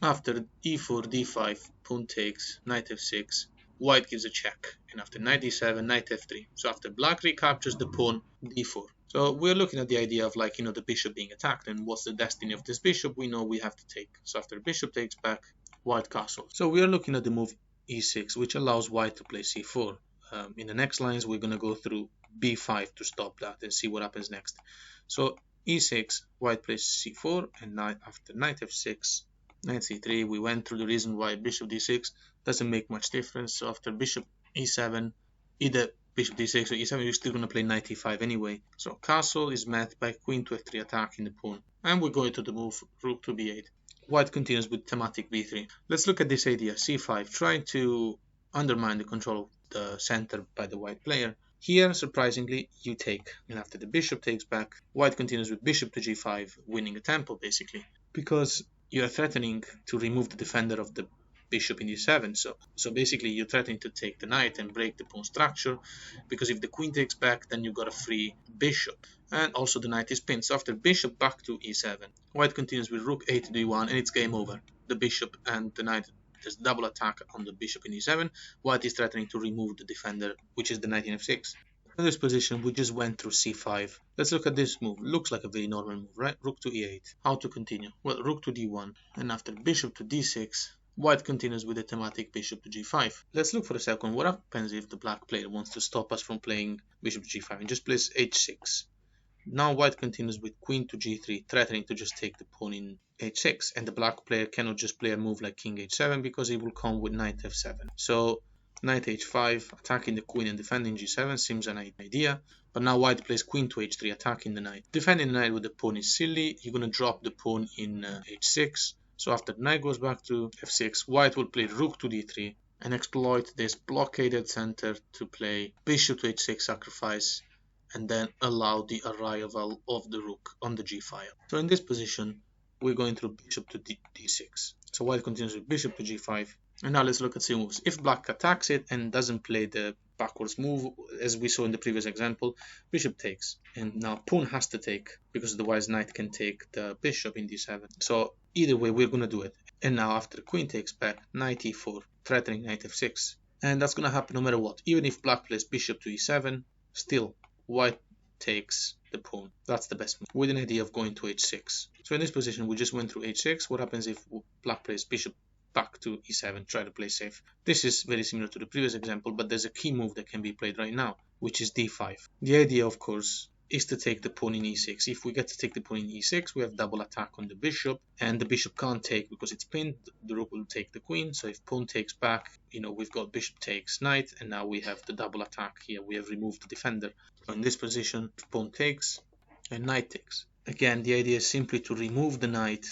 After e4, d5, pawn takes, knight f6, white gives a check, and after knight d7, knight f3. So after black recaptures the pawn, d4. So we're looking at the idea of, like, the bishop being attacked, and what's the destiny of this bishop? We know we have to take. So after bishop takes back, white castles. So we are looking at the move e6, which allows white to play c4. In the next lines, we're going to go through b5 to stop that and see what happens next. So e6, white plays c4, and after knight f6, knight c3, we went through the reason why bishop d6 doesn't make much difference. So after bishop e7, either bishop d6 or e7, you're still going to play knight e5 anyway. So castle is met by queen to f3 attacking the pawn. And we're going to the move rook to b8. White continues with thematic b3. Let's look at this idea, c5, trying to undermine the control of the center by the white player. Here, surprisingly, you take, and after the bishop takes back, white continues with bishop to g5, winning a tempo basically, because you are threatening to remove the defender of the bishop in d7. So basically you're threatening to take the knight and break the pawn structure, because if the queen takes back, then you got a free bishop, and also the knight is pinned. So after bishop back to e7, white continues with rook 8 to d1, and it's game over. The bishop and the knight, there's double attack on the bishop in e7. White is threatening to remove the defender, which is the knight in f6. In this position, we just went through c5. Let's look at this move. Looks like a very normal move, right? Rook to e8. How to continue? Well, rook to d1, and after bishop to d6, white continues with the thematic bishop to g5. Let's look for a second what happens if the black player wants to stop us from playing bishop to g5 and just plays h6. Now white continues with queen to g3, threatening to just take the pawn in h6, and the black player cannot just play a move like king h7 because he will come with knight f7. So knight h5, attacking the queen and defending g7 seems an idea, but now white plays queen to h3, attacking the knight. Defending the knight with the pawn is silly. You're going to drop the pawn in h6. So after the knight goes back to f6, white will play rook to d3 and exploit this blockaded center to play bishop to h6 sacrifice, and then allow the arrival of the rook on the g file. So in this position, we're going through bishop to d6. So white continues with bishop to g5. And now let's look at C moves. If black attacks it and doesn't play the backwards move, as we saw in the previous example, bishop takes. And now pawn has to take, because otherwise knight can take the bishop in d7. So either way, we're going to do it. And now after queen takes back, knight e4, threatening knight f6. And that's going to happen no matter what. Even if black plays bishop to e7, still white takes the pawn. That's the best move, with an idea of going to h6. So in this position, we just went through h6. What happens if black plays bishop back to e7, try to play safe? This is very similar to the previous example, but there's a key move that can be played right now, which is d5. The idea, of course, is to take the pawn in e6. If we get to take the pawn in e6, we have double attack on the bishop, and the bishop can't take because it's pinned. The rook will take the queen, so if pawn takes back, we've got bishop takes knight, and now we have the double attack here. We have removed the defender. So in this position, pawn takes and knight takes. Again, the idea is simply to remove the knight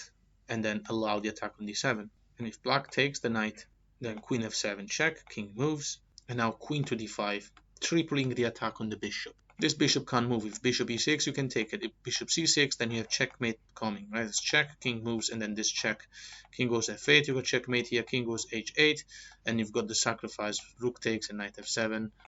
and then allow the attack on d7. And if black takes the knight, then queen f7 check, king moves, and now queen to d5, tripling the attack on the bishop. This bishop can't move. If bishop e6, you can take it. If bishop c6, then you have checkmate coming, right? It's check, king moves, and then this check. King goes f8, you got checkmate here, king goes h8, and you've got the sacrifice, rook takes and knight f7.